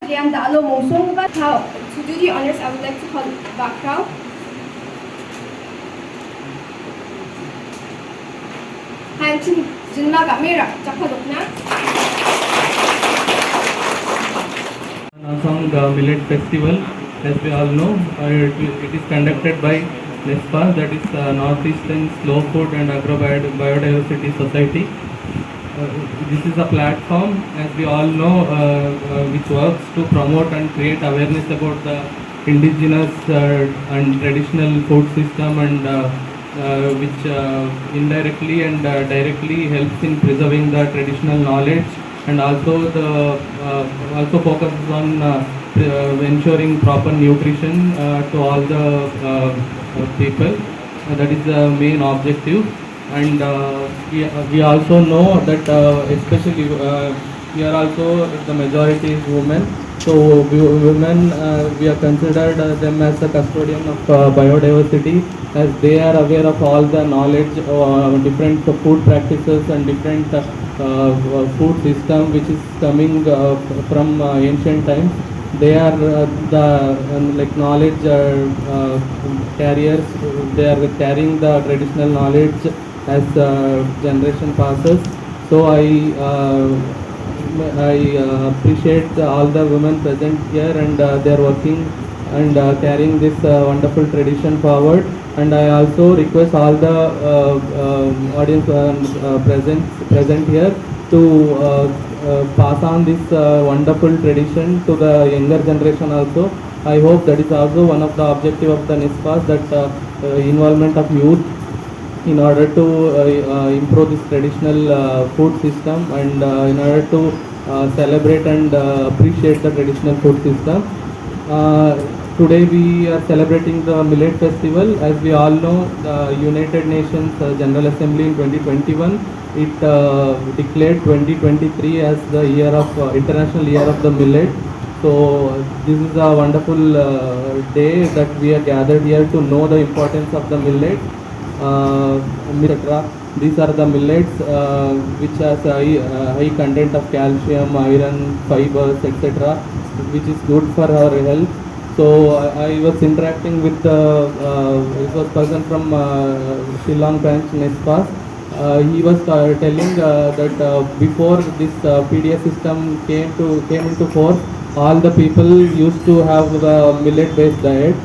Liam Dalo Mosong, but how to do the honors, I would like to call background. Hi, Jinma Gamera, Japadokna. Nasong Millet Festival, as we all know, it is conducted by NESPA, that is Northeastern Slow Food and Agrobiodiversity Society. This is a platform, as we all know, which works to promote and create awareness about the indigenous and traditional food system, and which indirectly and directly helps in preserving the traditional knowledge, and also also focuses on ensuring proper nutrition to all the people. That is the main objective. And we also know that especially here also the majority is women. So women, we are considered them as the custodian of biodiversity, as they are aware of all the knowledge, different food practices and different food system which is coming from ancient times. They are the like knowledge carriers. They are carrying the traditional knowledge as generation passes. So I appreciate all the women present here, and they are working and carrying this wonderful tradition forward. And I also request all the audience present here to pass on this wonderful tradition to the younger generation also. I hope that is also one of the objective of the NISPAS, that involvement of youth in order to improve this traditional food system, and in order to celebrate and appreciate the traditional food system. Today we are celebrating the Millet Festival. As we all know, the United Nations General Assembly in 2021, it declared 2023 as the year of International Year of the Millet. So this is a wonderful day that we are gathered here to know the importance of the millet, etc. These are the millets which has high content of calcium, iron, fibers, etc., which is good for our health. So I was interacting with it was person from Shillong branch NESPAS. He was telling that before this PDS system came into force, all the people used to have the millet based diet.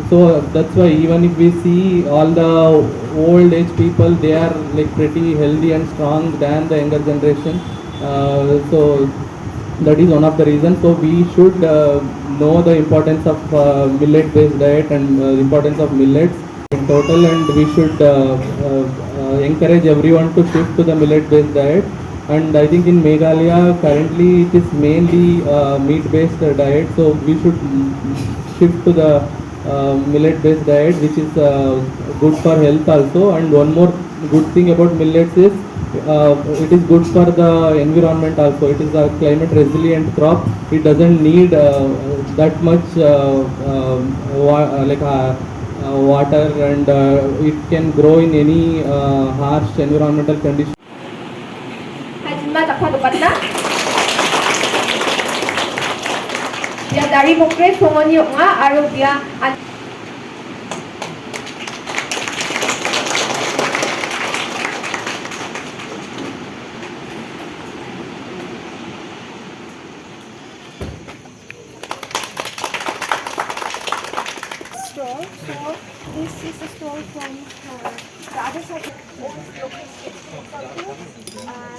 So that's why even if we see all the old age people, they are like pretty healthy and strong than the younger generation. So that is one of the reasons. So we should know the importance of millet based diet, and importance of millets in total, and we should encourage everyone to shift to the millet based diet. And I think in Meghalaya currently it is mainly meat based diet, so we should shift to the millet based diet, which is good for health also. And one more good thing about millets is it is good for the environment also. It is a climate resilient crop. It doesn't need that much water, and it can grow in any harsh environmental conditions. Hi, Jinma Japadokna. Dia dari Mokre Songonyok nga, araw dia stall. So this is a stall from the other side of the old local state culture.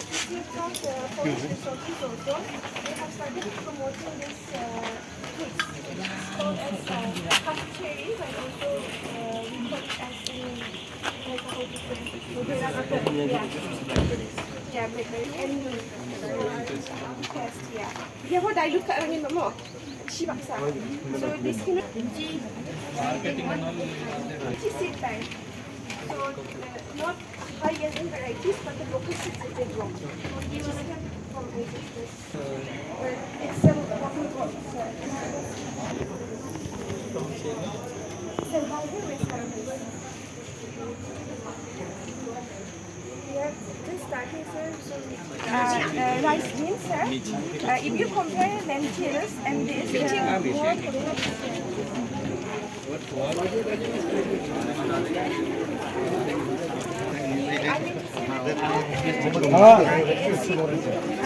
This is from the forest resources also. They have started promoting this fruits. It's called as cashew cherries, and also we call it as like how to put it? Yeah, blackberry and test, yeah. Dia pun dah look kat angin mo. She baksa. So this kind of seed bank. So not high yielding varieties, but the local seeds that they grow. Which is from ancestors. It's what we call survival requirements. We are just starting, sir. So rice beans, sir. If you compare lentils and this, they are more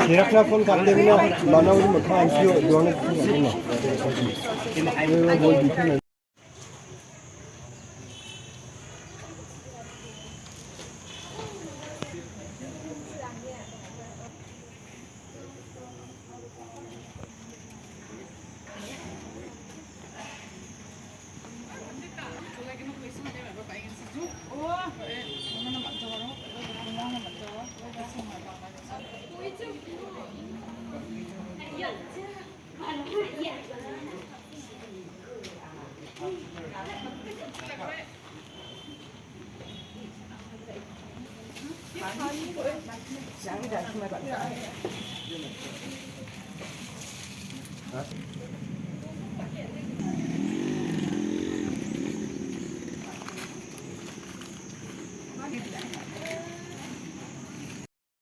Direktna phone करते बिना माना वो मखा आंशियो दोनों नहीं